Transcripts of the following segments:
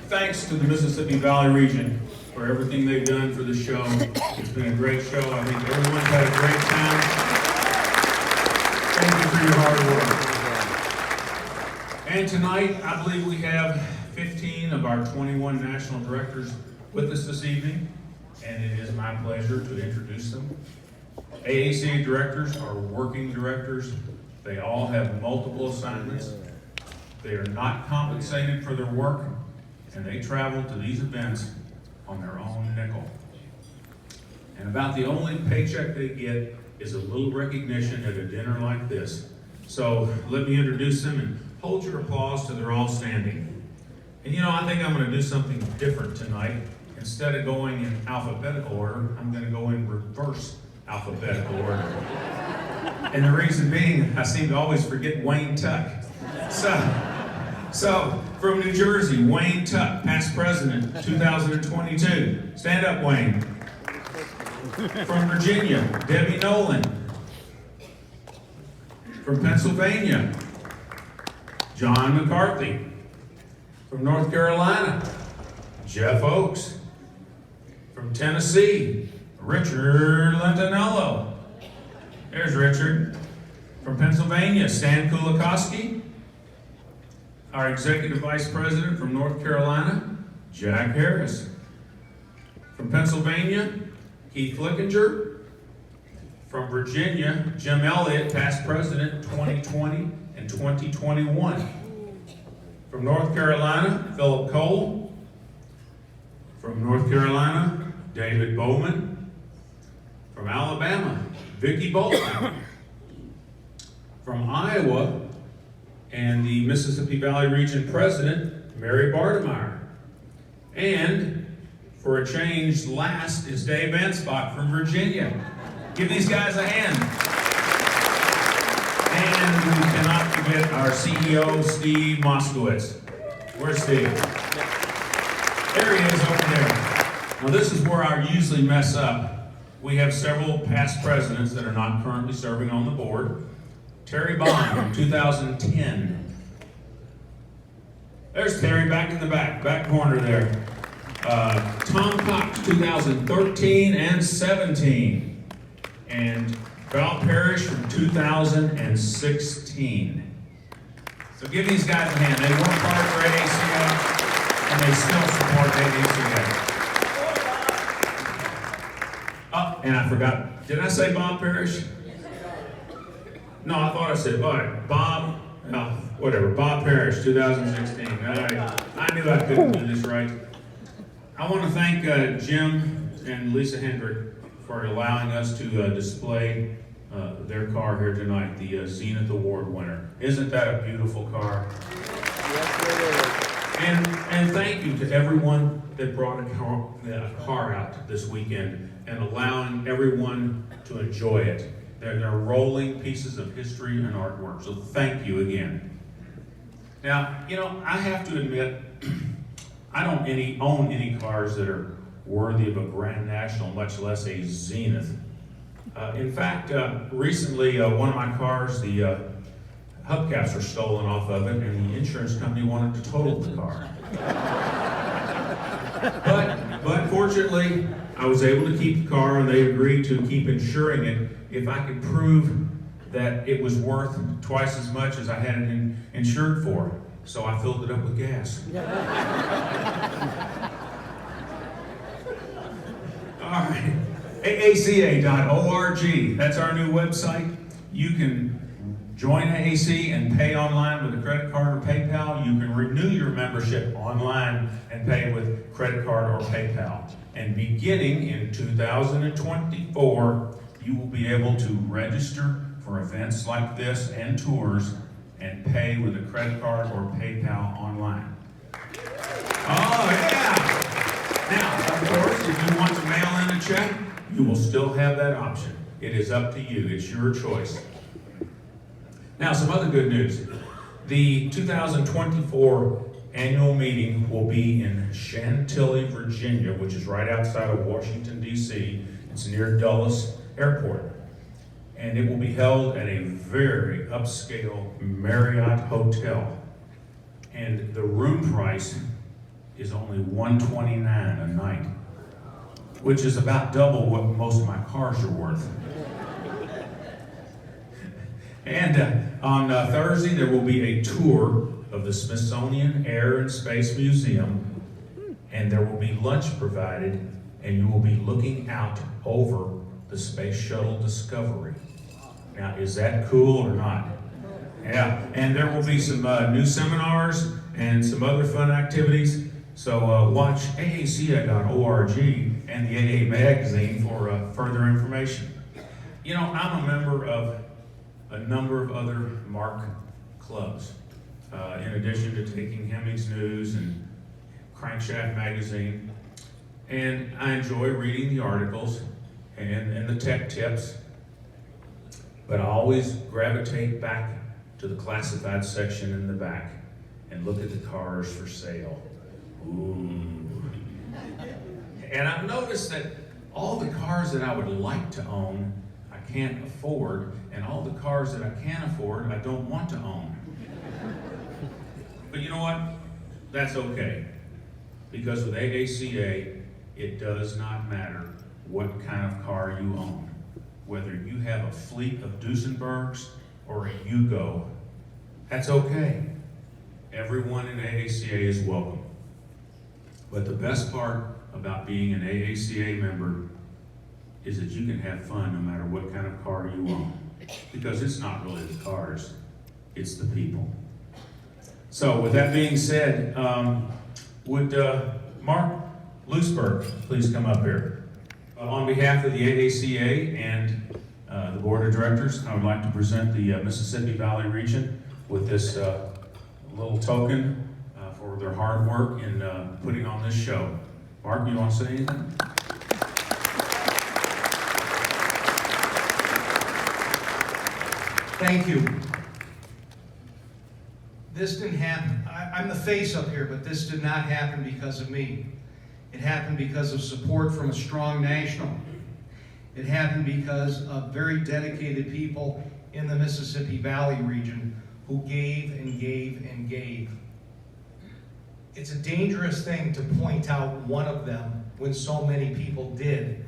thanks to the Mississippi Valley region for everything they've done for the show. It's been a great show. I think everyone's had a great time. Thank you for your hard work. And tonight, I believe we have 15 of our 21 national directors with us this evening, and it is my pleasure to introduce them. AACA directors are working directors. They all have multiple assignments. They are not compensated for their work, and they travel to these events on their own nickel. And about the only paycheck they get is a little recognition at a dinner like this. So let me introduce them and hold your applause till they're all standing. And you know, I think I'm going to do something different tonight. Instead of going in alphabetical order, I'm going to go in reverse alphabetical order. And the reason being, I seem to always forget Wayne Tuck. So from New Jersey, Wayne Tuck, past president, 2022. Stand up, Wayne. From Virginia, Debbie Nolan. From Pennsylvania, John McCarthy. From North Carolina, Jeff Oakes. From Tennessee, Richard Lentinello. There's Richard. From Pennsylvania, Stan Kulikowski. Our Executive Vice President from North Carolina, Jack Harris. From Pennsylvania, Keith Flickinger. From Virginia, Jim Elliott, past president 2020 and 2021. From North Carolina, Philip Cole. From North Carolina, David Bowman. From Alabama, Vicki Bolton. From Iowa, and the Mississippi Valley Region President, Mary Bartemeyer. And for a change, last is Dave Anspach from Virginia. Give these guys a hand. And we cannot forget our CEO, Steve Moskowitz. Where's Steve? There he is over there. Now this is where I usually mess up. We have several past presidents that are not currently serving on the board. Terry Bond from 2010. There's Terry back in the back corner there. Tom Cox, 2013 and 17. And Val Parrish from 2016. So give these guys a hand. They work hard for AACA, and they still support AACA. Oh, and I forgot. Did I say Bob Parrish? No, I thought I said, all right, Bob Parrish, 2016. I knew I couldn't do this right. I want to thank Jim and Lisa Hendrick for allowing us to display their car here tonight, the Zenith Award winner. Isn't that a beautiful car? Yes, it is. And thank you to everyone that brought a car out this weekend and allowing everyone to enjoy it. They're rolling pieces of history and artwork, so thank you again. Now, you know, I have to admit, I don't own any cars that are worthy of a Grand National, much less a Zenith. In fact, recently, one of my cars, the hubcaps were stolen off of it, and the insurance company wanted to total the car. But fortunately, I was able to keep the car, and they agreed to keep insuring it if I could prove that it was worth twice as much as I had it insured for. So I filled it up with gas. All right, AACA.org, that's our new website. You can join AAC and pay online with a credit card or PayPal. You can renew your membership online and pay with credit card or PayPal. And beginning in 2024, you will be able to register for events like this and tours and pay with a credit card or PayPal online. Oh, yeah! Now, of course, if you want to mail in a check, you will still have that option. It is up to you. It's your choice. Now, some other good news. The 2024 annual meeting will be in Chantilly, Virginia, which is right outside of Washington, D.C. It's near Dulles Airport. And it will be held at a very upscale Marriott hotel. And the room price is only $129 a night, which is about double what most of my cars are worth. And on Thursday, there will be a tour of the Smithsonian Air and Space Museum, and there will be lunch provided, and you will be looking out over the Space Shuttle Discovery. Now, is that cool or not? Yeah, and there will be some new seminars and some other fun activities. So watch AACA.org and the AA magazine for further information. You know, I'm a member of a number of other MARC clubs, in addition to taking Hemmings News and Crankshaft magazine. And I enjoy reading the articles and the tech tips, but I always gravitate back to the classified section in the back and look at the cars for sale. Ooh. And I've noticed that all the cars that I would like to own, I can't afford, and all the cars that I can afford, I don't want to own. But you know what? That's okay. Because with AACA, it does not matter what kind of car you own. Whether you have a fleet of Duesenbergs or a Yugo, that's okay. Everyone in AACA is welcome. But the best part about being an AACA member is that you can have fun no matter what kind of car you own. Because it's not really the cars, it's the people. So with that being said, would Mark Loosberg please come up here? On behalf of the AACA and the Board of Directors, I would like to present the Mississippi Valley region with this little token for their hard work in putting on this show. Mark, you want to say anything? Thank you. This didn't happen. I'm the face up here, but this did not happen because of me. It happened because of support from a strong national. It happened because of very dedicated people in the Mississippi Valley region who gave and gave and gave. It's a dangerous thing to point out one of them when so many people did.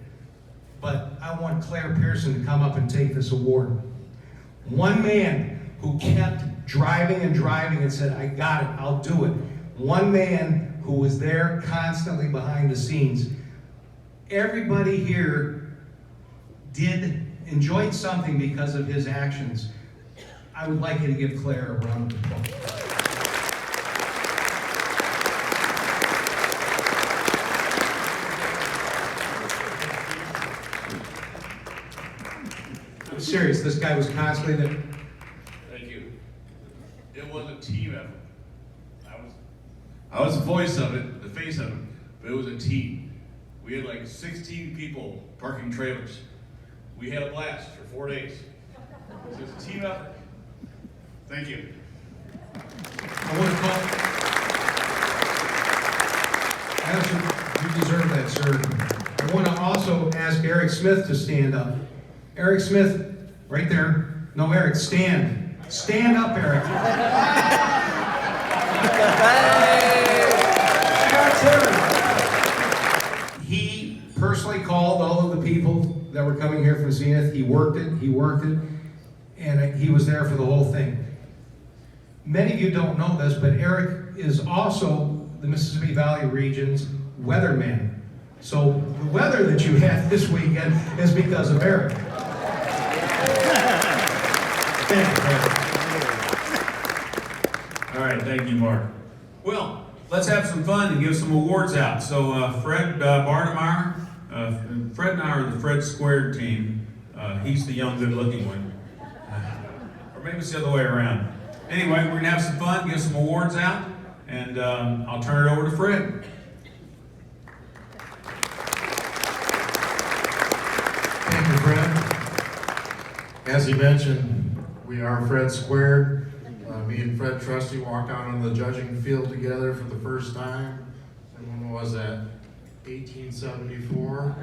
But I want Claire Pearson to come up and take this award. One man who kept driving and driving and said, I got it, I'll do it. One man who was there constantly behind the scenes. Everybody here enjoyed something because of his actions. I would like you to give Claire a round of applause. I'm serious, this guy was constantly there. Thank you. It was a team effort. I was the voice of it, the face of it, but it was a team. We had like 16 people parking trailers. We had a blast for 4 days. So it's a team effort. Thank you. I want to call. You deserve that, sir. I want to also ask Eric Smith to stand up. Eric Smith, right there. No, Eric, stand. Stand up, Eric. He personally called all of the people that were coming here from Zenith. He worked it, and he was there for the whole thing. Many of you don't know this, but Eric is also the Mississippi Valley region's weatherman. So the weather that you had this weekend is because of Eric. Thank you, Eric. All right, thank you, Mark. Well, let's have some fun and give some awards out. So Fred Barnemeyer, Fred and I are the Fred Squared team. He's the young, good-looking one. Or maybe it's the other way around. Anyway, we're going to have some fun, give some awards out, and I'll turn it over to Fred. Thank you, Fred. As he mentioned, we are Fred Squared. Me and Fred Trusty walked out on the judging field together for the first time. And when was that? 1874.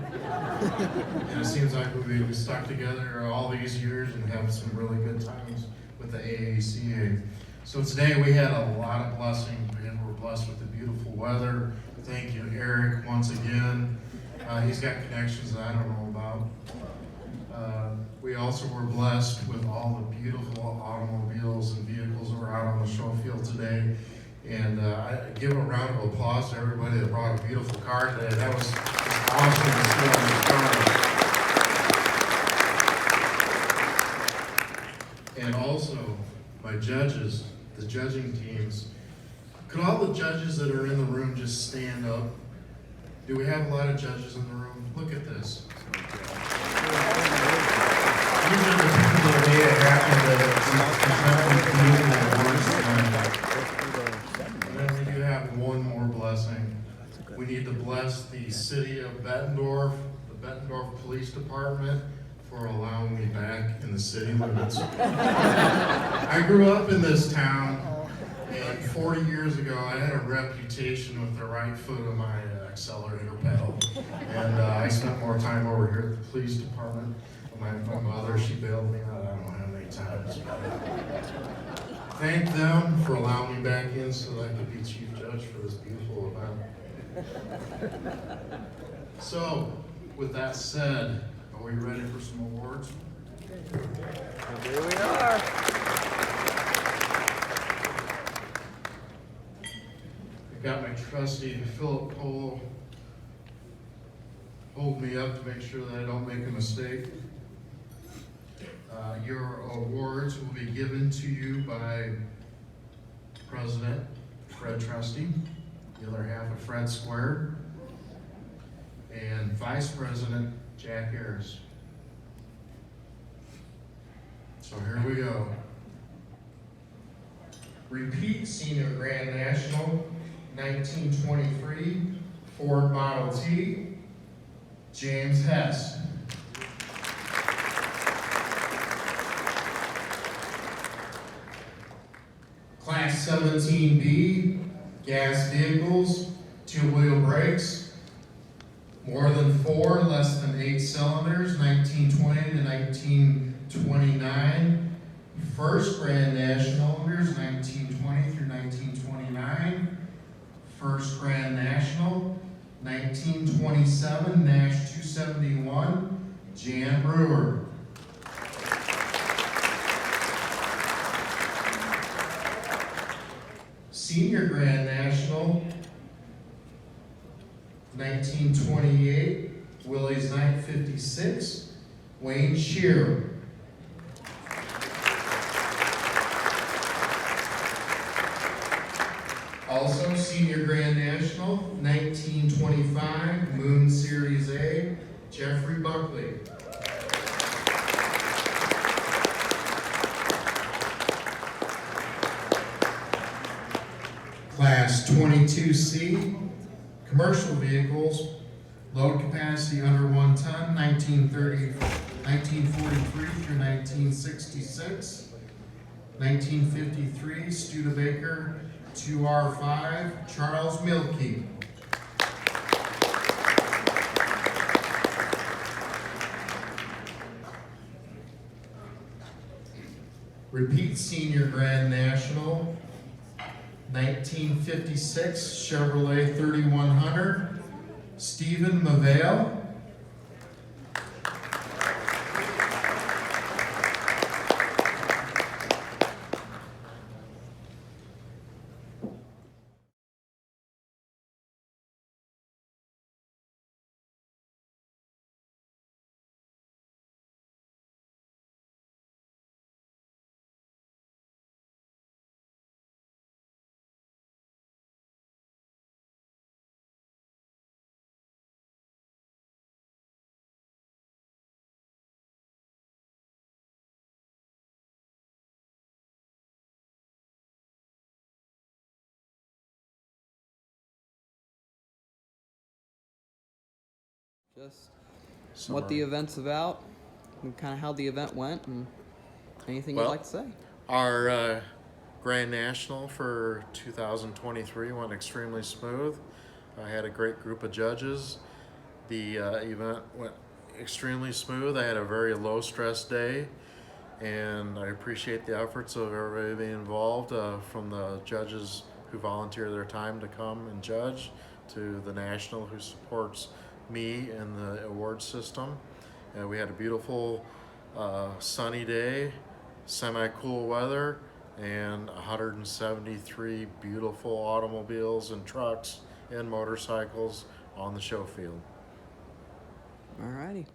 And it seems like we've stuck together all these years and have some really good times with the AACA. So today we had a lot of blessings. We were blessed with the beautiful weather. thank you, Eric, once again. He's got connections that I don't know about. We also were blessed with all the beautiful automobiles and vehicles that were out on the show field today. And I give a round of applause to everybody that brought a beautiful car today. That was just awesome to see on the car. And also, my judges, the judging teams. Could all the judges that are in the room just stand up? Do we have a lot of judges in the room? Look at this. These are the people that made it happen that and then we do have one more blessing. We need to bless the city of Bettendorf, the Bettendorf Police Department, for allowing me back in the city limits. I grew up in this town, and 40 years ago I had a reputation with the right foot of my accelerator pedal. And I spent more time over here at the police department. My mother, she bailed me out, I don't know how many times. Thank them for allowing me back in so that I could be chief judge for this beautiful event. So, with that said, are we ready for some awards? Here we are. I've got my trusty Philip Cole hold me up to make sure that I don't make a mistake. Your awards will be given to you by President Fred Trusty, the other half of Fred Square, and Vice President Jack Harris. So here we go. Repeat Senior Grand National 1923 Ford Model T, James Hess. Class 17B, gas vehicles, two-wheel brakes, more than 4, less than 8 cylinders, 1920 to 1929. First Grand National winners, 1920 through 1929. First Grand National, 1927, Nash 271, Jan Brewer. Senior Grand National, 1928, Willie's Night 56, Wayne Shearer. Also, Senior Grand National, 1925, Moon Series A, Jeffrey Buckley. Class 22C, commercial vehicles, load capacity under 1 ton, 1943 through 1966. 1953, Studebaker 2R5, Charles Milkey. Repeat Senior Grand National, 1956 Chevrolet 3100, Stephen Mavale. Just what the event's about, and kind of how the event went, and anything you'd Well, like to say. Our Grand National for 2023 went extremely smooth. I had a great group of judges. The event went extremely smooth. I had a very low stress day, and I appreciate the efforts of everybody involved, from the judges who volunteer their time to come and judge, to the National who supports me in the award system. We had a beautiful sunny day, semi-cool weather, and 173 beautiful automobiles and trucks and motorcycles on the show field. Alrighty.